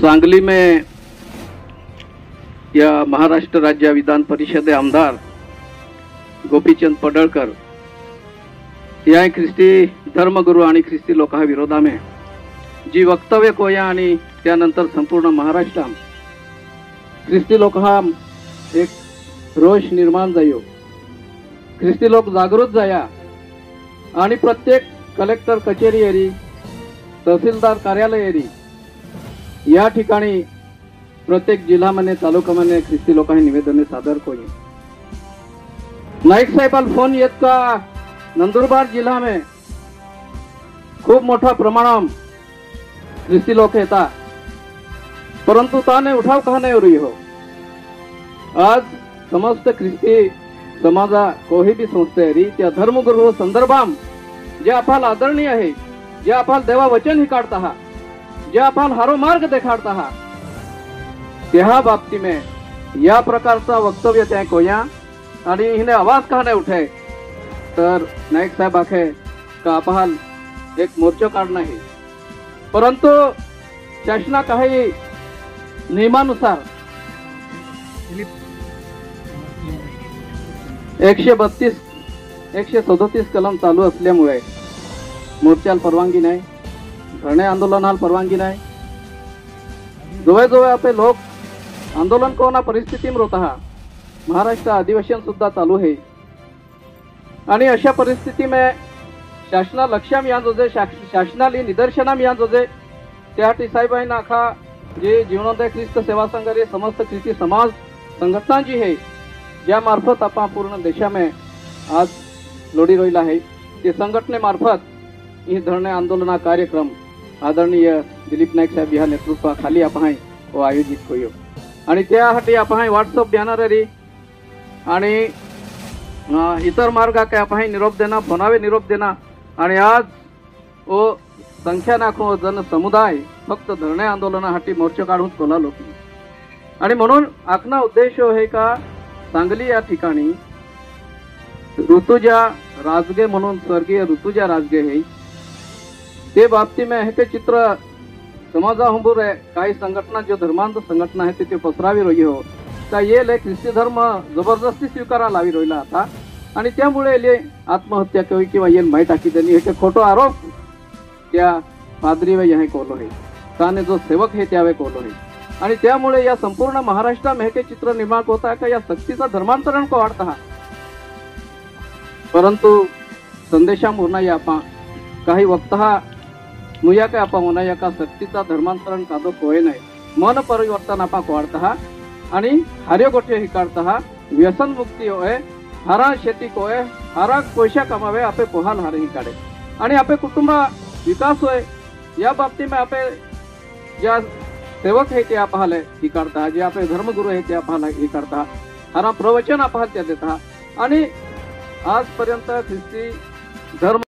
सांगली में या महाराष्ट्र राज्य विधान परिषद आमदार गोपीचंद पडळकर या ख्रिस्ती धर्मगुरू आणि ख्रिस्ती लोका विरोधा में जी वक्तव्य कोया आणि त्यानंतर संपूर्ण महाराष्ट्र ख्रिस्ती लोक हा एक रोष निर्माण जायो, ख्रिस्ती लोक जागृत जाया आणि प्रत्येक कलेक्टर कचेरी एरी तहसीलदार कार्यालय एरी या ठिकाणी प्रत्येक जिल्हा मने तालुका मने ख्रिस्ती लोकांनी निवेदने सादर कोई नाईक साहेबाल फोन येत का नंदुरबार जिल्हा में खूप मोठा प्रमाणात ख्रिस्ती लोक येता, परंतु ताने उठाव कहा नहीं हो रही हो। आज समस्त ख्रिस्ती समाजा कोही भी संस्थे री त्या धर्मगुरू संदर्भाम जे आपल्याला आदरणीय आहे, जे आपल्याला देवा वचन ही काढता हा, जे आपल्याला हारो मार्ग देखाडता हा, त्या बाबती में या प्रकारचा वक्तव्य त्या कोया आणि हिने आवाज का नाही उठे तर नाईक साहेब आखे का आपल्याला एक मोर्चा काढणं आहे, परंतु शासना काही नियमानुसार 132 137 कलम चालू असल्यामुळे मोर्चाला परवानगी नाही, धरणे आंदोलनाला परवानगी नाही। जवळ आपले लोक आंदोलन कोणा परिस्थितीत होता हा, महाराष्ट्र अधिवेशन सुद्धा चालू है आणि अशा परिस्थिती में शासना लक्ष्याम या जोजे शासनाली निदर्शनाम या जोजे त्यासाठी साहेबांना आखा जे जीवनोदय ख्रिस्त सेवा संघ रे समस्त ख्रिस्ती समाज संघटना जी है ज्या मार्फत आपण पूर्ण देशा में आज लोडी रोईला है ते संघटने मार्फत ही धरणे आंदोलना कार्यक्रम आदरणीय दिलीप नाईक साहेब या नेतृत्वाखाली आपण वो आयोजित कोयो आणि त्यासाठी आपण व्हॉट्सअप बॅनर री आणि इतर मार्ग काय आपण निरोप देना फोनावे निरोप देना आणि आज वो संख्या नाखो जन समुदाय फक्त धरणे आंदोलनासाठी मोर्चा काढून कोला लोक आणि म्हणून आखना उद्देश है का सांगली या ठिकाणी ऋतुजा राजगे म्हणून स्वर्गीय ऋतुजा राजगे है ते बाबती में हे चित्र समाजा हुंबूर है काही संघटना जो धर्मांध संघटना है ते पसरावी रही हो का ये ले ख्रिस्ती धर्म जबरदस्ती स्वीकारा लावी रोयला आता आणि त्यामुळे ले आत्महत्या केवी किंवा येल माहिती टाकी त्यांनी हे खोटो आरोप त्या पादरी वे यही कोलो है ताने जो सेवक है त्यावे कोलो है आणि त्यामुळे या संपूर्ण महाराष्ट्र में हे चित्र निर्माण होता है का या सक्तीचा धर्मांतरण को वाढता हा, परंतु संदेशा मुर्ना या आपण काही वक्ता मुया काय आपण म्हणा या का सक्तीचा धर्मांतरण कादो कोय नाही मन परिवर्तन आपण वाढता हा आणि हार्य गोठे ही काढता हा व्यसन मुक्ती होय हारा शेती कोय हारा पैसा कमावे आपे पोहाल हारे ही काढे आणि आपे कुटुंब विकास होय या बाबती में आपे ज्या सेवक है ते आपले ही काढता, जे आपले धर्मगुरू है ते आपला ही काढता, हारा प्रवचन आपल्याला त्या देता आणि आजपर्यंत ख्रिस्ती धर्म